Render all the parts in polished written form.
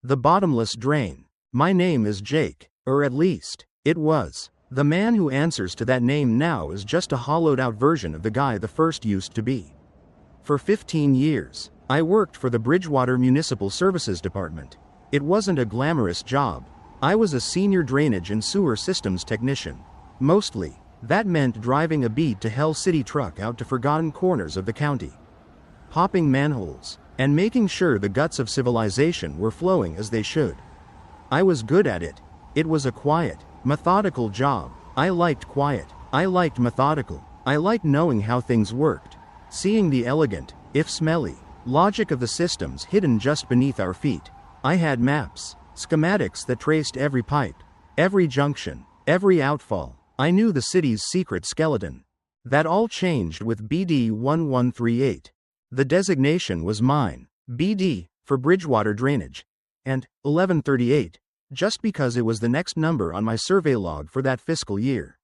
The Bottomless Drain. My name is Jake, or at least, it was. The man who answers to that name now is just a hollowed-out version of the guy the first used to be. For 15 years, I worked for the Bridgewater Municipal Services Department. It wasn't a glamorous job. I was a senior drainage and sewer systems technician. Mostly, that meant driving a beat-to-hell city truck out to forgotten corners of the county, popping manholes, and making sure the guts of civilization were flowing as they should. I was good at it. It was a quiet, methodical job. I liked quiet. I liked methodical. I liked knowing how things worked, seeing the elegant, if smelly, logic of the systems hidden just beneath our feet. I had maps, schematics that traced every pipe, every junction, every outfall. I knew the city's secret skeleton. That all changed with BD 1138. The designation was mine, BD, for Bridgewater Drainage, and 1138, just because it was the next number on my survey log for that fiscal year.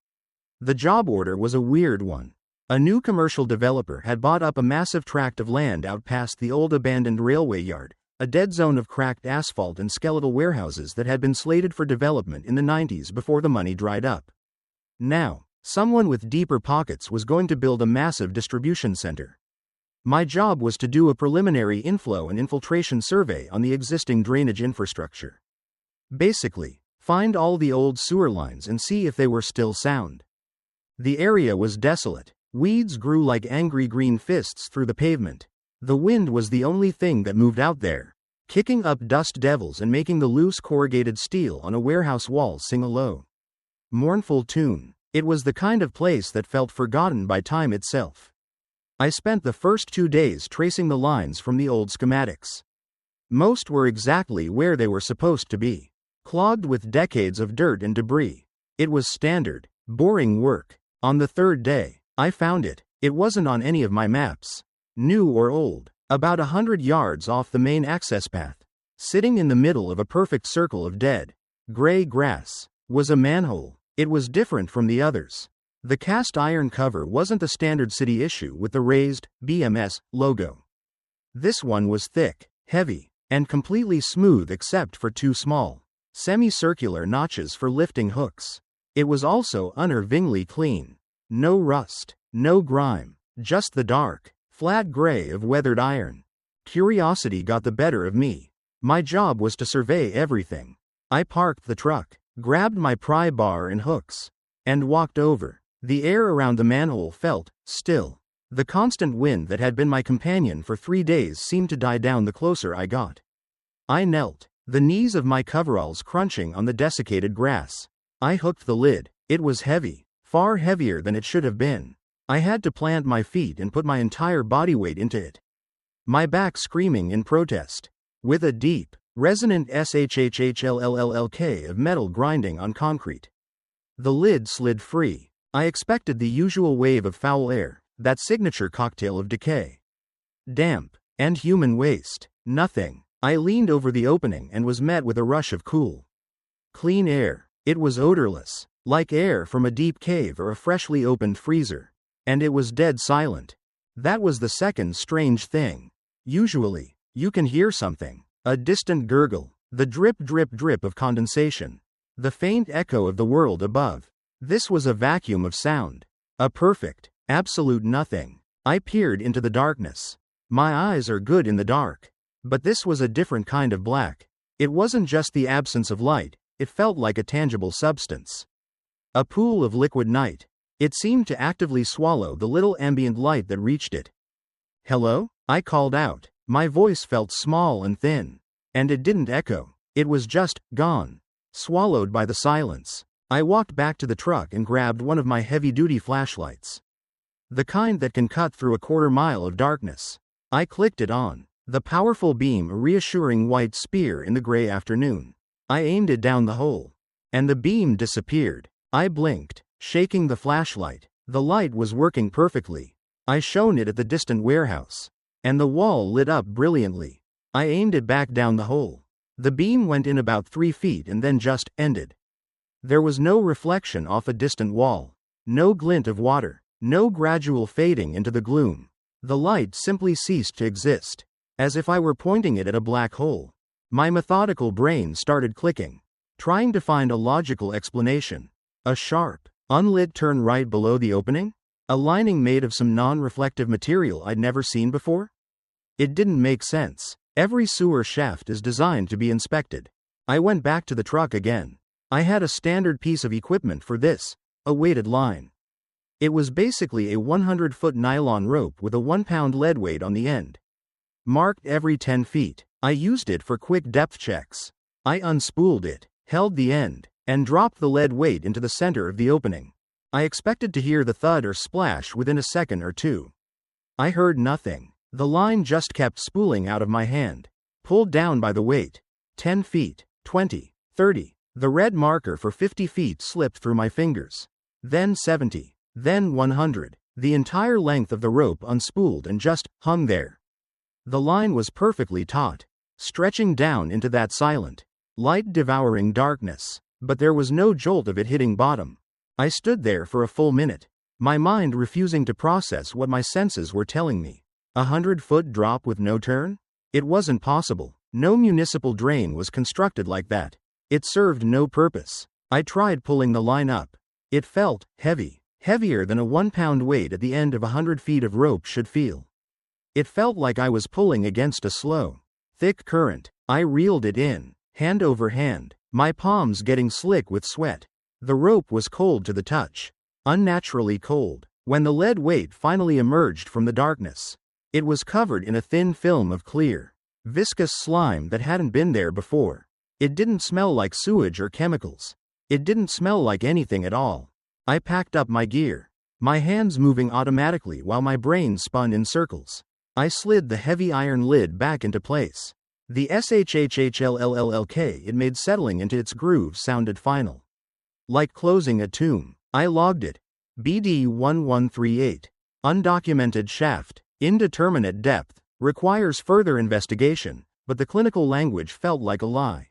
The job order was a weird one. A new commercial developer had bought up a massive tract of land out past the old abandoned railway yard, a dead zone of cracked asphalt and skeletal warehouses that had been slated for development in the 90s before the money dried up. Now, someone with deeper pockets was going to build a massive distribution center. My job was to do a preliminary inflow and infiltration survey on the existing drainage infrastructure. Basically, find all the old sewer lines and see if they were still sound. The area was desolate. Weeds grew like angry green fists through the pavement. The wind was the only thing that moved out there, kicking up dust devils and making the loose corrugated steel on a warehouse wall sing a low, mournful tune. It was the kind of place that felt forgotten by time itself. I spent the first 2 days tracing the lines from the old schematics. Most were exactly where they were supposed to be, clogged with decades of dirt and debris. It was standard, boring work. On the third day, I found it. It wasn't on any of my maps, new or old. About 100 yards off the main access path, sitting in the middle of a perfect circle of dead, gray grass, was a manhole. It was different from the others. The cast iron cover wasn't the standard city issue with the raised BMS logo. This one was thick, heavy, and completely smooth except for 2 small, semicircular notches for lifting hooks. It was also unnervingly clean. No rust, no grime, just the dark, flat gray of weathered iron. Curiosity got the better of me. My job was to survey everything. I parked the truck, grabbed my pry bar and hooks, and walked over. The air around the manhole felt still. The constant wind that had been my companion for 3 days seemed to die down the closer I got. I knelt, the knees of my coveralls crunching on the desiccated grass. I hooked the lid. It was heavy, far heavier than it should have been. I had to plant my feet and put my entire body weight into it, my back screaming in protest. With a deep, resonant shhhlllk of metal grinding on concrete, the lid slid free. I expected the usual wave of foul air, that signature cocktail of decay, damp, and human waste. Nothing. I leaned over the opening and was met with a rush of cool, clean air. It was odorless, like air from a deep cave or a freshly opened freezer. And it was dead silent. That was the second strange thing. Usually, you can hear something, a distant gurgle, the drip drip drip of condensation, the faint echo of the world above. This was a vacuum of sound, a perfect, absolute nothing. I peered into the darkness. My eyes are good in the dark. But this was a different kind of black. It wasn't just the absence of light, it felt like a tangible substance. A pool of liquid night. It seemed to actively swallow the little ambient light that reached it. "Hello?" I called out. My voice felt small and thin. And it didn't echo. It was just gone, swallowed by the silence. I walked back to the truck and grabbed one of my heavy-duty flashlights, the kind that can cut through a quarter mile of darkness. I clicked it on. The powerful beam, a reassuring white spear in the gray afternoon. I aimed it down the hole, and the beam disappeared. I blinked, shaking the flashlight. The light was working perfectly. I shone it at the distant warehouse, and the wall lit up brilliantly. I aimed it back down the hole. The beam went in about 3 feet and then just ended. There was no reflection off a distant wall, no glint of water, no gradual fading into the gloom. The light simply ceased to exist, as if I were pointing it at a black hole. My methodical brain started clicking, trying to find a logical explanation. A sharp, unlit turn right below the opening? A lining made of some non-reflective material I'd never seen before? It didn't make sense. Every sewer shaft is designed to be inspected. I went back to the truck again. I had a standard piece of equipment for this, a weighted line. It was basically a 100-foot nylon rope with a 1-pound lead weight on the end, marked every 10 feet. I used it for quick depth checks. I unspooled it, held the end, and dropped the lead weight into the center of the opening. I expected to hear the thud or splash within a second or two. I heard nothing. The line just kept spooling out of my hand, pulled down by the weight. 10 feet, 20, 30. The red marker for 50 feet slipped through my fingers. Then 70, then 100. The entire length of the rope unspooled and just hung there. The line was perfectly taut, stretching down into that silent, light-devouring darkness, but there was no jolt of it hitting bottom. I stood there for a full minute, my mind refusing to process what my senses were telling me. 100-foot drop with no turn? It wasn't possible. No municipal drain was constructed like that. It served no purpose. I tried pulling the line up. It felt heavy, heavier than a 1-pound weight at the end of 100 feet of rope should feel. It felt like I was pulling against a slow, thick current. I reeled it in, hand over hand, my palms getting slick with sweat. The rope was cold to the touch, unnaturally cold. When the lead weight finally emerged from the darkness, it was covered in a thin film of clear, viscous slime that hadn't been there before. It didn't smell like sewage or chemicals. It didn't smell like anything at all. I packed up my gear, my hands moving automatically while my brain spun in circles. I slid the heavy iron lid back into place. The shhhlllk it made settling into its groove sounded final. Like closing a tomb. I logged it. BD 1138. Undocumented shaft, indeterminate depth, requires further investigation, but the clinical language felt like a lie.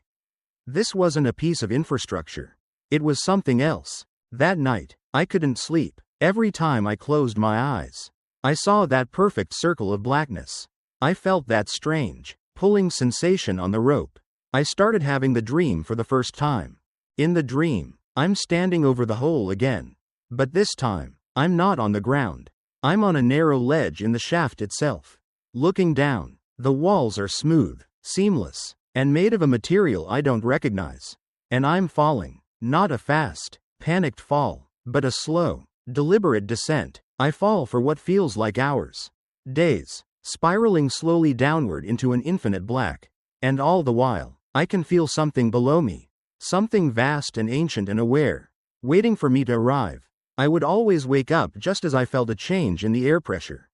This wasn't a piece of infrastructure. It was something else. That night, I couldn't sleep. Every time I closed my eyes, I saw that perfect circle of blackness. I felt that strange, pulling sensation on the rope. I started having the dream for the first time. In the dream, I'm standing over the hole again. But this time, I'm not on the ground. I'm on a narrow ledge in the shaft itself. Looking down, the walls are smooth, seamless, and made of a material I don't recognize. And I'm falling. Not a fast, panicked fall, but a slow, deliberate descent. I fall for what feels like hours, days, spiraling slowly downward into an infinite black. And all the while, I can feel something below me. Something vast and ancient and aware, waiting for me to arrive. I would always wake up just as I felt a change in the air pressure.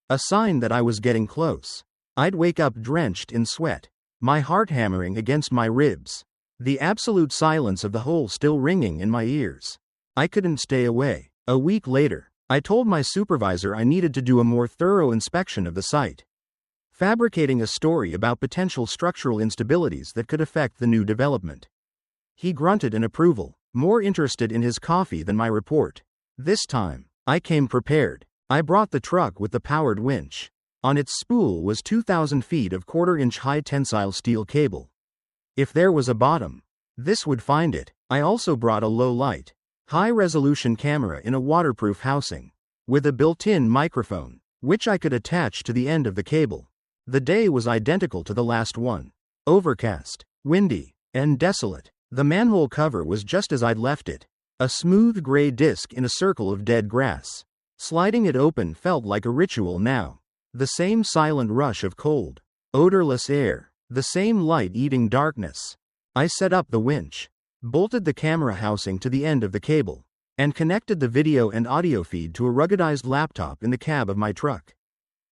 A sign that I was getting close. I'd wake up drenched in sweat, my heart hammering against my ribs, the absolute silence of the hole still ringing in my ears. I couldn't stay away. A week later, I told my supervisor I needed to do a more thorough inspection of the site, fabricating a story about potential structural instabilities that could affect the new development. He grunted in approval, more interested in his coffee than my report. This time, I came prepared. I brought the truck with the powered winch. On its spool was 2,000 feet of quarter-inch high tensile steel cable. If there was a bottom, this would find it. I also brought a low-light, high-resolution camera in a waterproof housing, with a built-in microphone, which I could attach to the end of the cable. The day was identical to the last one. Overcast, windy, and desolate. The manhole cover was just as I'd left it. A smooth gray disc in a circle of dead grass. Sliding it open felt like a ritual now. The same silent rush of cold, odorless air. The same light-eating darkness. I set up the winch, bolted the camera housing to the end of the cable, and connected the video and audio feed to a ruggedized laptop in the cab of my truck.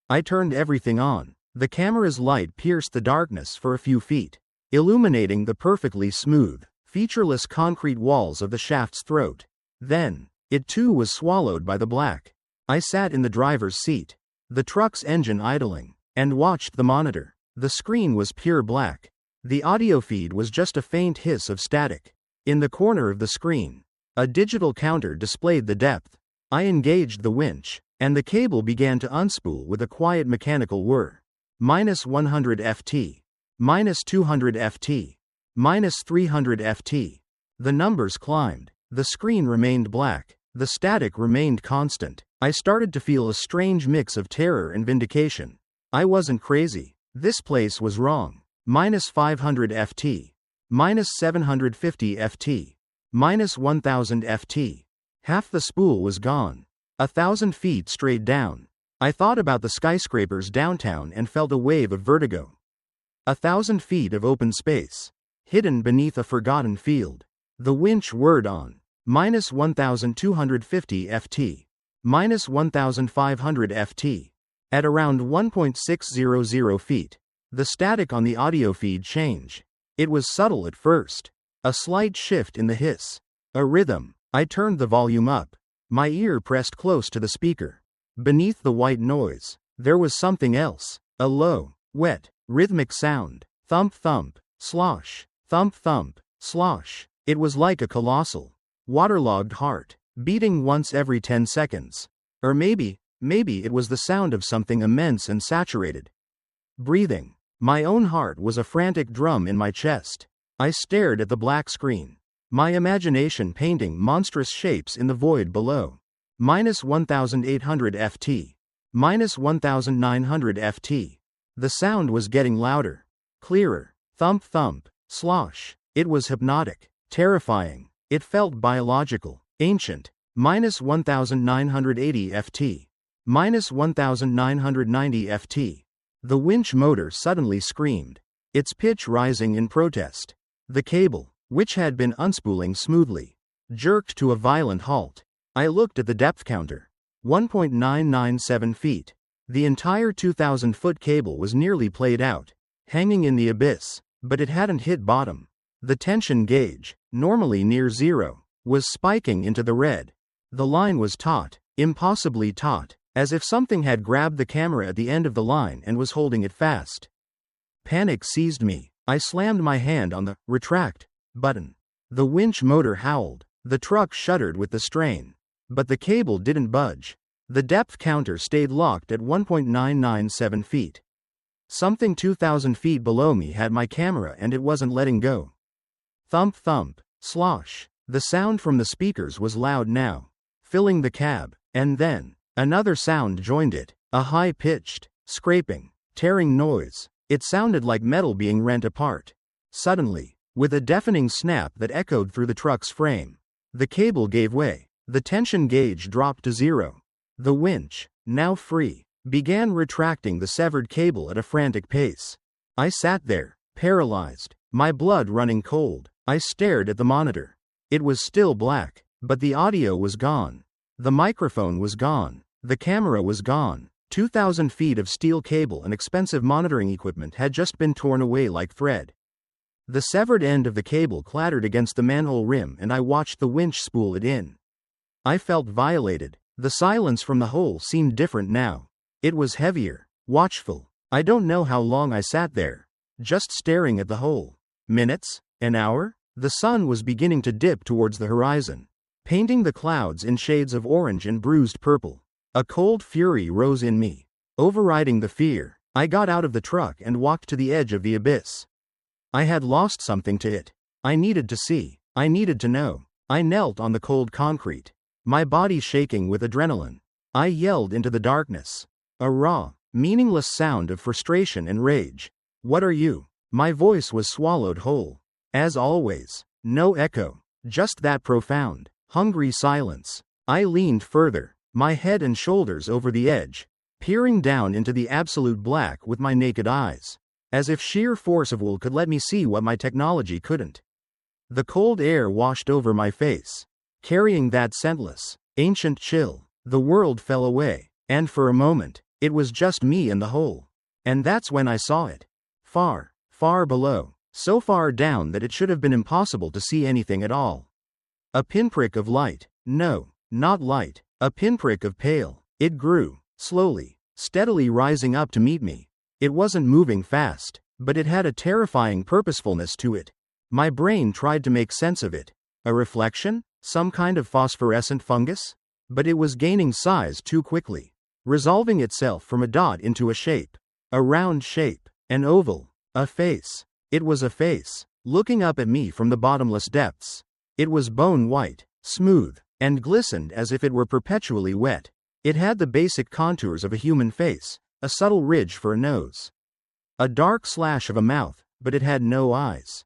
I turned everything on. The camera's light pierced the darkness for a few feet, illuminating the perfectly smooth, featureless concrete walls of the shaft's throat. Then, it too was swallowed by the black. I sat in the driver's seat, the truck's engine idling, and watched the monitor. The screen was pure black. The audio feed was just a faint hiss of static. In the corner of the screen, a digital counter displayed the depth. I engaged the winch, and the cable began to unspool with a quiet mechanical whir. -100 ft. -200 ft. -300 ft. The numbers climbed. The screen remained black. The static remained constant. I started to feel a strange mix of terror and vindication. I wasn't crazy. This place was wrong. -500 ft. -750 ft. -1000 ft. Half the spool was gone. 1,000 feet straight down. I thought about the skyscrapers downtown and felt a wave of vertigo. 1,000 feet of open space, hidden beneath a forgotten field. The winch whirred on. -1,250 ft. -1,500 ft. At around 1.600 feet. The static on the audio feed changed. It was subtle at first. A slight shift in the hiss. A rhythm. I turned the volume up. My ear pressed close to the speaker. Beneath the white noise, there was something else. A low, wet, rhythmic sound. Thump thump, slosh, thump thump, slosh. It was like a colossal, waterlogged heart, beating once every 10 seconds. Or maybe it was the sound of something immense and saturated. Breathing. My own heart was a frantic drum in my chest. I stared at the black screen. My imagination painting monstrous shapes in the void below. -1,800 ft. -1,900 ft. The sound was getting louder. Clearer. Thump thump. Slosh. It was hypnotic. Terrifying. It felt biological. Ancient. -1,980 ft. -1,990 ft. The winch motor suddenly screamed, its pitch rising in protest. The cable, which had been unspooling smoothly, jerked to a violent halt. I looked at the depth counter. 1.997 feet. The entire 2,000-foot cable was nearly played out, hanging in the abyss, but it hadn't hit bottom. The tension gauge, normally near zero, was spiking into the red. The line was taut, impossibly taut, as if something had grabbed the camera at the end of the line and was holding it fast. Panic seized me. I slammed my hand on the retract button. The winch motor howled. The truck shuddered with the strain. But the cable didn't budge. The depth counter stayed locked at 1.997 feet. Something 2,000 feet below me had my camera and it wasn't letting go. Thump thump, slosh. The sound from the speakers was loud now, filling the cab, and then another sound joined it, a high-pitched, scraping, tearing noise. It sounded like metal being rent apart. Suddenly, with a deafening snap that echoed through the truck's frame, the cable gave way. The tension gauge dropped to zero. The winch, now free, began retracting the severed cable at a frantic pace. I sat there, paralyzed, my blood running cold. I stared at the monitor. It was still black, but the audio was gone. The microphone was gone. The camera was gone. 2,000 feet of steel cable and expensive monitoring equipment had just been torn away like thread. The severed end of the cable clattered against the manhole rim and I watched the winch spool it in. I felt violated. The silence from the hole seemed different now. It was heavier, watchful. I don't know how long I sat there, just staring at the hole. Minutes? An hour? The sun was beginning to dip towards the horizon, painting the clouds in shades of orange and bruised purple. A cold fury rose in me, overriding the fear. I got out of the truck and walked to the edge of the abyss. I had lost something to it. I needed to see. I needed to know. I knelt on the cold concrete, my body shaking with adrenaline. I yelled into the darkness. A raw, meaningless sound of frustration and rage. "What are you?" My voice was swallowed whole. As always, no echo, just that profound, hungry silence. I leaned further, my head and shoulders over the edge, peering down into the absolute black with my naked eyes, as if sheer force of will could let me see what my technology couldn't. The cold air washed over my face, carrying that scentless, ancient chill. The world fell away, and for a moment, it was just me and the hole. And that's when I saw it. Far, far below, so far down that it should have been impossible to see anything at all. A pinprick of light. No, not light. A pinprick of pale. It grew, slowly, steadily rising up to meet me. It wasn't moving fast, but it had a terrifying purposefulness to it. My brain tried to make sense of it. A reflection? Some kind of phosphorescent fungus? But it was gaining size too quickly, resolving itself from a dot into a shape. A round shape. An oval. A face. It was a face, looking up at me from the bottomless depths. It was bone white, smooth, and glistened as if it were perpetually wet. It had the basic contours of a human face, a subtle ridge for a nose, a dark slash of a mouth, but it had no eyes.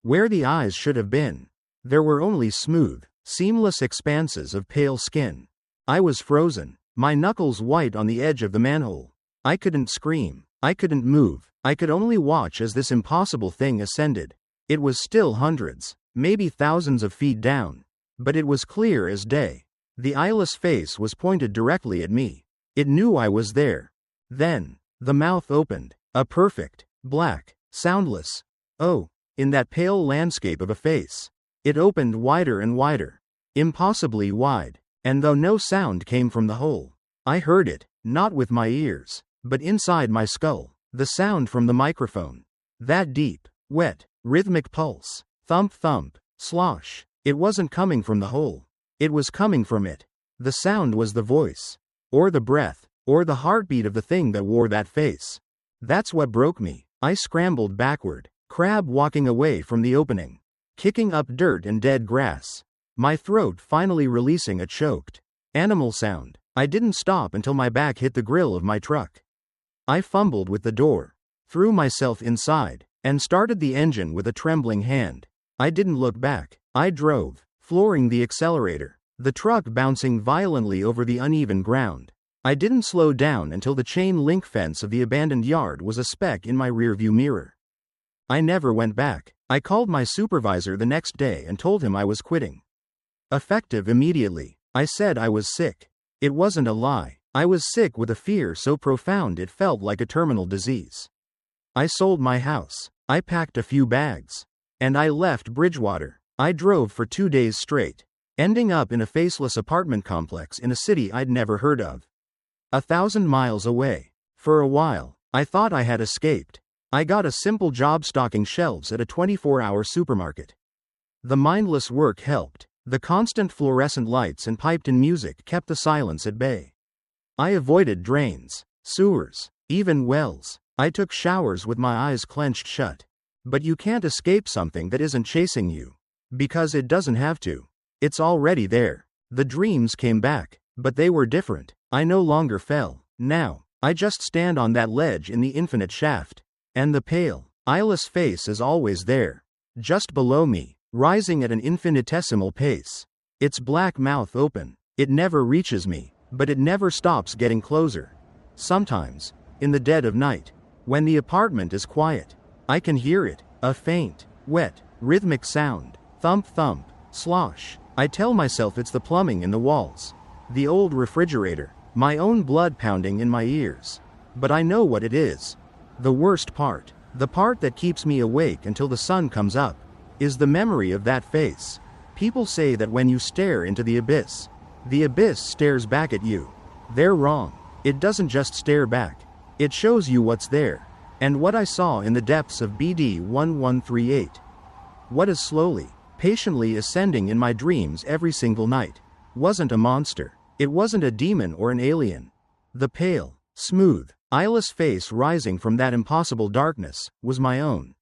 Where the eyes should have been, there were only smooth, seamless expanses of pale skin. I was frozen, my knuckles white on the edge of the manhole. I couldn't scream, I couldn't move, I could only watch as this impossible thing ascended. It was still hundreds, maybe thousands of feet down, but it was clear as day. The eyeless face was pointed directly at me. It knew I was there. Then, the mouth opened, a perfect, black, soundless, oh, in that pale landscape of a face. It opened wider and wider, impossibly wide, and though no sound came from the hole, I heard it, not with my ears, but inside my skull, the sound from the microphone. That deep, wet, rhythmic pulse, thump thump, slosh. It wasn't coming from the hole. It was coming from it. The sound was the voice, or the breath, or the heartbeat of the thing that wore that face. That's what broke me. I scrambled backward, crab walking away from the opening, kicking up dirt and dead grass, my throat finally releasing a choked, animal sound. I didn't stop until my back hit the grill of my truck. I fumbled with the door, threw myself inside, and started the engine with a trembling hand. I didn't look back. I drove, flooring the accelerator, the truck bouncing violently over the uneven ground. I didn't slow down until the chain link fence of the abandoned yard was a speck in my rearview mirror. I never went back. I called my supervisor the next day and told him I was quitting. Effective immediately. I said I was sick. It wasn't a lie. I was sick with a fear so profound it felt like a terminal disease. I sold my house. I packed a few bags. And I left Bridgewater. I drove for 2 days straight, ending up in a faceless apartment complex in a city I'd never heard of. 1,000 miles away. For a while, I thought I had escaped. I got a simple job stocking shelves at a 24-hour supermarket. The mindless work helped. The constant fluorescent lights and piped-in music kept the silence at bay. I avoided drains, sewers, even wells. I took showers with my eyes clenched shut. But you can't escape something that isn't chasing you. Because it doesn't have to. It's already there. The dreams came back, but they were different. I no longer fell. Now, I just stand on that ledge in the infinite shaft. And the pale, eyeless face is always there. Just below me, rising at an infinitesimal pace. Its black mouth open. It never reaches me, but it never stops getting closer. Sometimes, in the dead of night, when the apartment is quiet, I can hear it, a faint, wet, rhythmic sound. Thump thump, slosh. I tell myself it's the plumbing in the walls. The old refrigerator, my own blood pounding in my ears. But I know what it is. The worst part, the part that keeps me awake until the sun comes up, is the memory of that face. People say that when you stare into the abyss stares back at you. They're wrong. It doesn't just stare back. It shows you what's there. And what I saw in the depths of BD 1138. What is slowly, patiently ascending in my dreams every single night, wasn't a monster. It wasn't a demon or an alien. The pale, smooth, eyeless face rising from that impossible darkness was my own.